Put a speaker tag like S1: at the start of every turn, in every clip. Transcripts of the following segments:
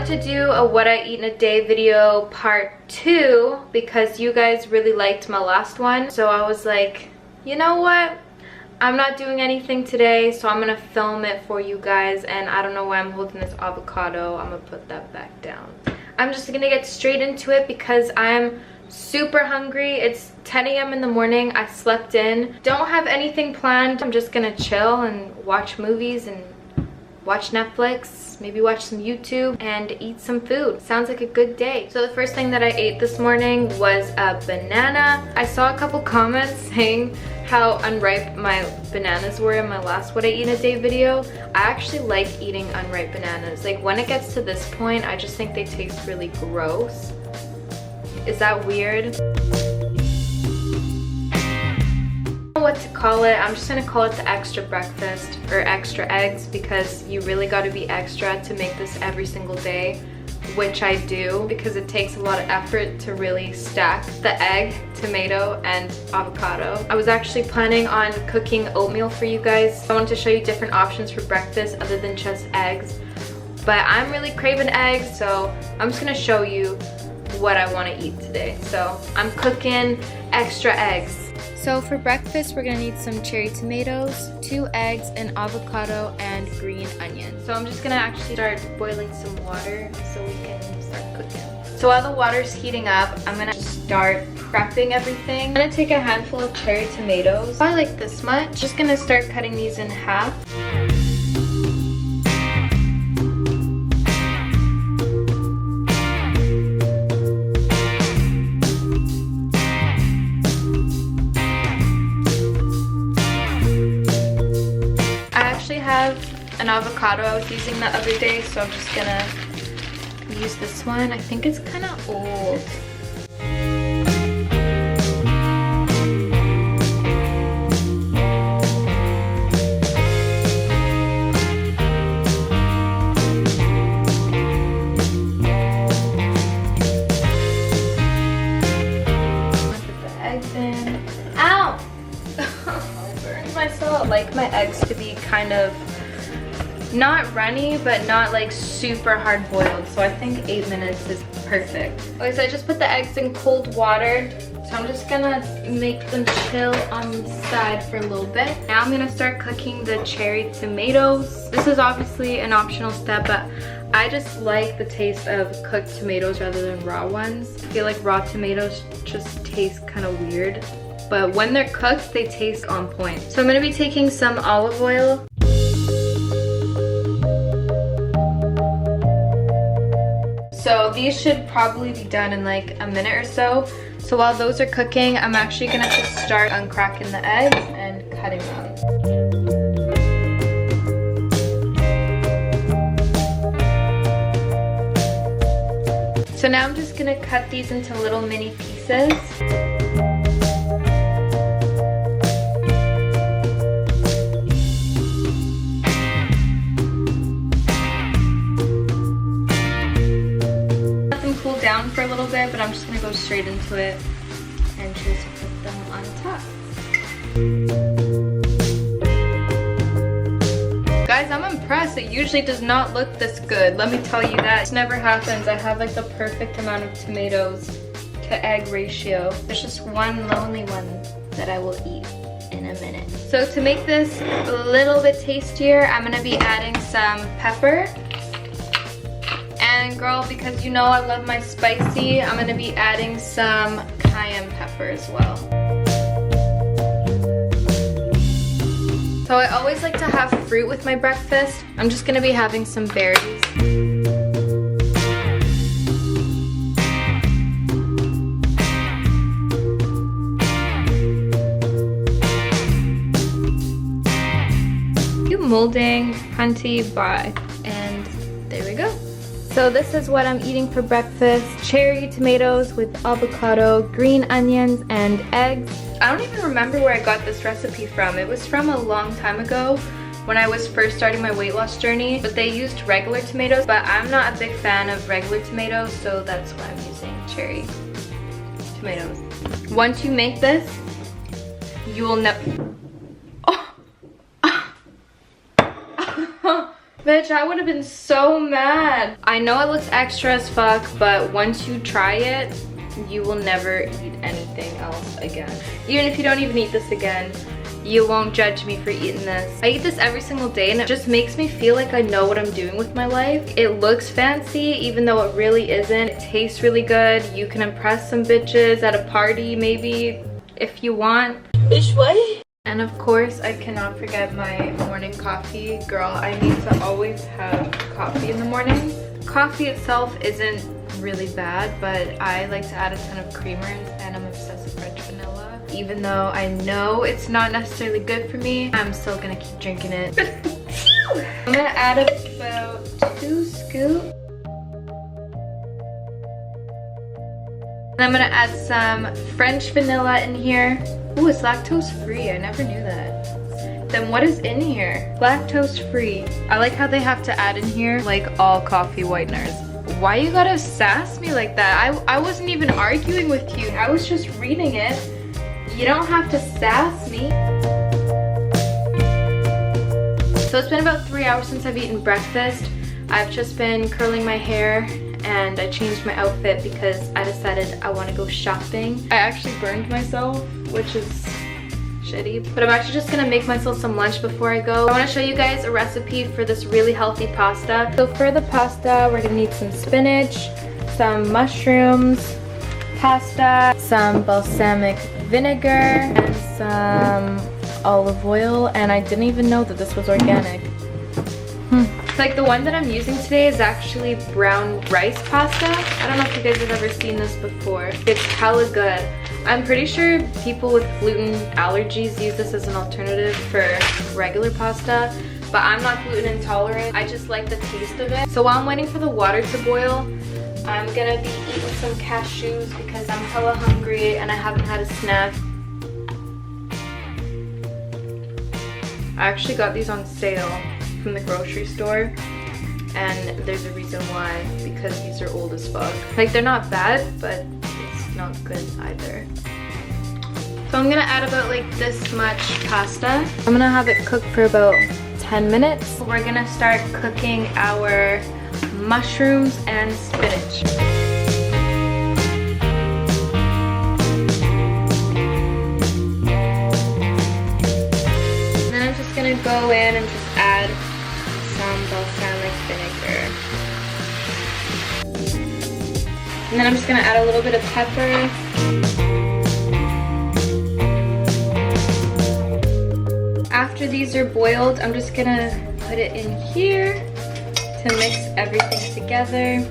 S1: wanted to do a what I eat in a day video part 2 because you guys really liked my last one. So I was like, you know what? I'm not doing anything today, so I'm gonna film it for you guys. And I don't know why I'm holding this avocado. I'm gonna put that back down. I'm just gonna get straight into it because I'm super hungry. It's 10 a.m. in the morning. I slept in. Don't have anything planned. I'm just gonna chill and watch movies and watch Netflix, maybe watch some YouTube and eat some food. Sounds like a good day. So the first thing that I ate this morning was a banana. I saw a couple comments saying how unripe my bananas were in my last what I eat in a day video. I actually like eating unripe bananas. Like when it gets to this point, I just think they taste really gross. Is that weird? What to call it. I'm just gonna call it the extra breakfast or extra eggs because you really got to be extra to make this every single day, which I do because it takes a lot of effort to really stack the egg, tomato, and avocado. I was actually planning on cooking oatmeal for you guys. I wanted to show you different options for breakfast other than just eggs, but I'm really craving eggs, so I'm just gonna show you what I want to eat today. So I'm cooking extra eggs. So for breakfast, we're gonna need some cherry tomatoes, 2 eggs, an avocado, and green onion. So I'm just gonna actually start boiling some water so we can start cooking. So while the water's heating up, I'm gonna start prepping everything. I'm gonna take a handful of cherry tomatoes, probably like this much. Just gonna start cutting these in half. An avocado I was using the other day, so I'm just gonna use this one. I think it's kind of old. Put the eggs in. Ow! I burned myself. I like my eggs to be kind of not runny, but not like super hard boiled. So I think 8 minutes is perfect. Okay, so I just put the eggs in cold water. So I'm just gonna make them chill on the side for a little bit. Now I'm gonna start cooking the cherry tomatoes. This is obviously an optional step, but I just like the taste of cooked tomatoes rather than raw ones. I feel like raw tomatoes just taste kind of weird, but when they're cooked, they taste on point. So I'm gonna be taking some olive oil. So these should probably be done in like a minute or so. So while those are cooking, I'm actually gonna just start uncracking the eggs and cutting them. So now I'm just gonna cut these into little mini pieces. Down for a little bit, but I'm just gonna go straight into it and just put them on top. Guys, I'm impressed. It usually does not look this good. Let me tell you that. This never happens. I have like the perfect amount of tomatoes to egg ratio. There's just one lonely one that I will eat in a minute. So to make this a little bit tastier, I'm gonna be adding some pepper. And girl, because you know I love my spicy, I'm gonna be adding some cayenne pepper as well. So I always like to have fruit with my breakfast. I'm just gonna be having some berries. Molding, hunty, bye. And there we go. So this is what I'm eating for breakfast. Cherry tomatoes with avocado, green onions, and eggs. I don't even remember where I got this recipe from. It was from a long time ago when I was first starting my weight loss journey, but they used regular tomatoes, but I'm not a big fan of regular tomatoes, so that's why I'm using cherry tomatoes. Once you make this, you will never... Bitch, I would have been so mad. I know it looks extra as fuck, but once you try it, you will never eat anything else again. Even if you don't even eat this again, you won't judge me for eating this. I eat this every single day and it just makes me feel like I know what I'm doing with my life. It looks fancy even though it really isn't. It tastes really good. You can impress some bitches at a party maybe if you want.
S2: Bitch, what?
S1: And of course, I cannot forget my morning coffee. Girl, I need to always have coffee in the morning. Coffee itself isn't really bad, but I like to add a ton of creamer and I'm obsessed with French vanilla. Even though I know it's not necessarily good for me, I'm still gonna keep drinking it. I'm gonna add about 2 scoops. And I'm gonna add some French vanilla in here. Ooh, it's lactose free. I never knew that. Then what is in here? Lactose free. I like how they have to add in here like all coffee whiteners. Why you gotta sass me like that? I wasn't even arguing with you. I was just reading it. You don't have to sass me. So it's been about 3 hours since I've eaten breakfast. I've just been curling my hair and I changed my outfit because I decided I want to go shopping. I actually burned myself, which is shitty, but I'm actually just gonna make myself some lunch before I go. I want to show you guys a recipe for this really healthy pasta. So for the pasta, we're gonna need some spinach, some mushrooms, pasta, some balsamic vinegar, and some olive oil, and I didn't even know that this was organic. Like the one that I'm using today is actually brown rice pasta. I don't know if you guys have ever seen this before. It's hella good. I'm pretty sure people with gluten allergies use this as an alternative for regular pasta, but I'm not gluten intolerant. I just like the taste of it. So while I'm waiting for the water to boil, I'm gonna be eating some cashews because I'm hella hungry and I haven't had a snack. I actually got these on sale from the grocery store, and there's a reason why, because these are old as fuck. Like, they're not bad, but it's not good either. So I'm gonna add about like this much pasta. I'm gonna have it cook for about 10 minutes. We're gonna start cooking our mushrooms and spinach. And then I'm just gonna go in and just add some balsamic vinegar. And then I'm just gonna add a little bit of pepper. After these are boiled, I'm just gonna put it in here to mix everything together.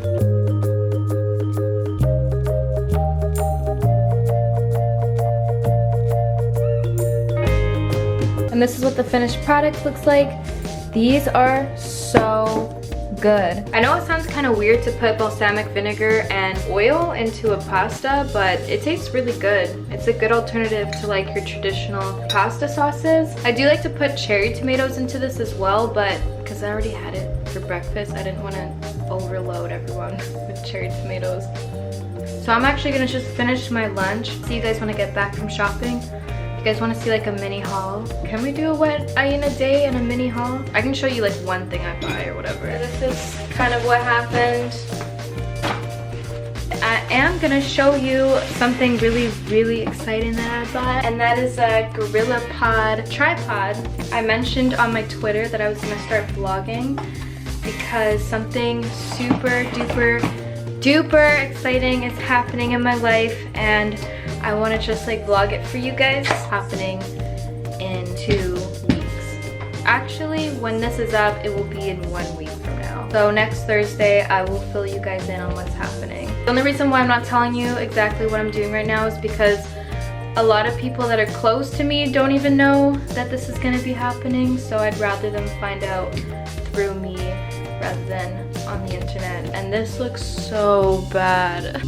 S1: And this is what the finished product looks like. These are so good. I know it sounds kind of weird to put balsamic vinegar and oil into a pasta, but it tastes really good. It's a good alternative to like your traditional pasta sauces. I do like to put cherry tomatoes into this as well, but because I already had it for breakfast, I didn't want to overload everyone with cherry tomatoes. So I'm actually gonna just finish my lunch. See you guys when I get back from shopping. You guys want to see like a mini haul? Can we do a what I eat in a day and a mini haul? I can show you like one thing I buy or whatever. This is kind of what happened. I am gonna show you something really exciting that I bought, and that is a GorillaPod tripod. I mentioned on my Twitter that I was gonna start vlogging because something super duper exciting is happening in my life, and I want to just like vlog it for you guys. It's happening in 2 weeks. Actually, when this is up, it will be in 1 week from now. So next Thursday, I will fill you guys in on what's happening. The only reason why I'm not telling you exactly what I'm doing right now is because a lot of people that are close to me don't even know that this is going to be happening. So I'd rather them find out through me rather than on the internet. And this looks so bad.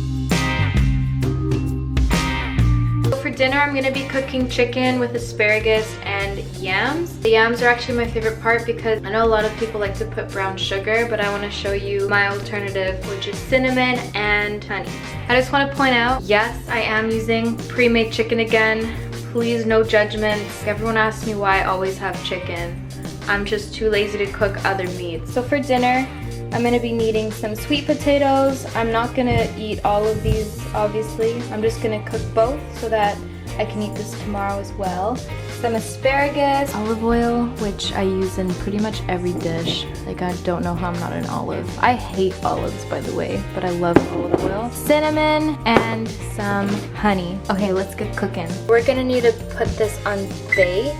S1: For dinner, I'm gonna be cooking chicken with asparagus and yams. The yams are actually my favorite part because I know a lot of people like to put brown sugar, but I want to show you my alternative, which is cinnamon and honey. I just want to point out, yes, I am using pre-made chicken again. Please, no judgments. Everyone asks me why I always have chicken. I'm just too lazy to cook other meats. So for dinner, I'm gonna be needing some sweet potatoes. I'm not gonna eat all of these, obviously. I'm just gonna cook both so that I can eat this tomorrow as well. Some asparagus, olive oil, which I use in pretty much every dish. Like, I don't know how I'm not an olive. I hate olives, by the way, but I love olive oil. Cinnamon and some honey. Okay, let's get cooking. We're gonna need to put this on bake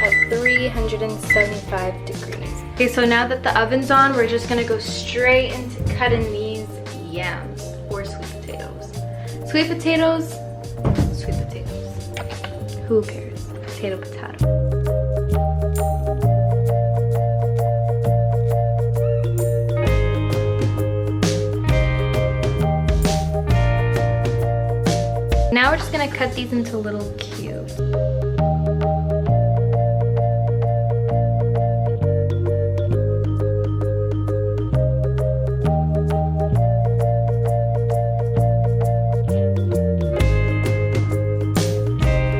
S1: at 375 degrees. Okay, so now that the oven's on, we're just gonna go straight into cutting these yams or sweet potatoes. Sweet potatoes, sweet potatoes. Who cares? Potato, potato. Now we're just gonna cut these into little cubes.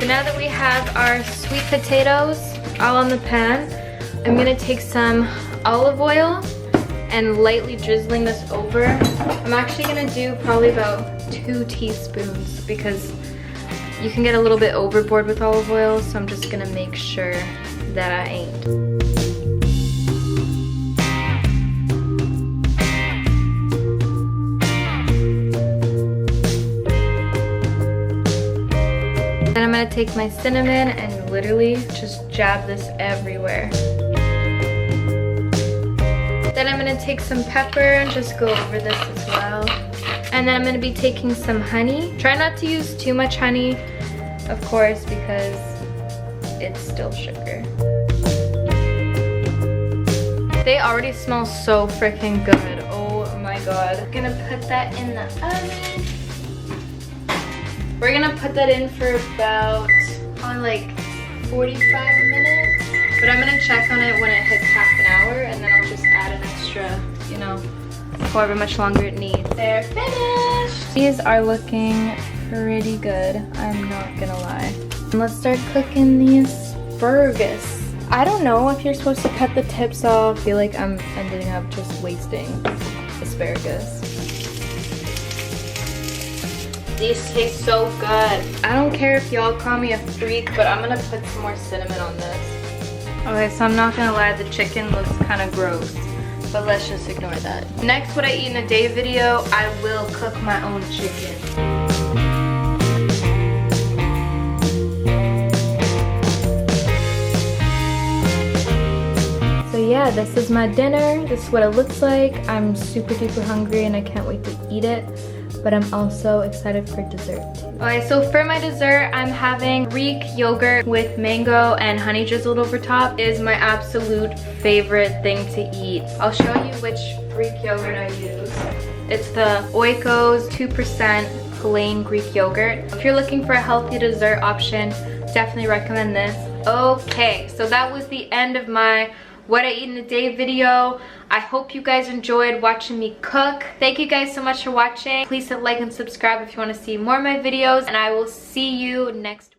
S1: Now that we have our sweet potatoes all on the pan, I'm gonna take some olive oil and lightly drizzling this over. I'm actually gonna do probably about 2 teaspoons because you can get a little bit overboard with olive oil, so I'm just gonna make sure that I ain't. Then I'm gonna take my cinnamon and literally just jab this everywhere. Then I'm gonna take some pepper and just go over this as well. And then I'm gonna be taking some honey. Try not to use too much honey, of course, because it's still sugar. They already smell so freaking good. Oh my god. I'm gonna put that in the oven. We're gonna put that in for about probably like 45 minutes. But I'm gonna check on it when it hits half an hour, and then I'll just add an extra, you know, however much longer it needs. They're finished! These are looking pretty good, I'm not gonna lie. Let's start cooking the asparagus. I don't know if you're supposed to cut the tips off. I feel like I'm ending up just wasting asparagus. These taste so good. I don't care if y'all call me a freak, but I'm gonna put some more cinnamon on this. Okay, so I'm not gonna lie, the chicken looks kind of gross, but let's just ignore that. Next, what I eat in a day video, I will cook my own chicken. So yeah, this is my dinner. This is what it looks like. I'm super duper hungry and I can't wait to eat it. But I'm also excited for dessert too. Okay, so for my dessert, I'm having Greek yogurt with mango and honey drizzled over top. It is my absolute favorite thing to eat. I'll show you which Greek yogurt I use. It's the Oikos 2% plain Greek yogurt. If you're looking for a healthy dessert option, definitely recommend this. Okay, so that was the end of my what I eat in a day video. I hope you guys enjoyed watching me cook. Thank you guys so much for watching. Please hit like and subscribe if you want to see more of my videos, and I will see you next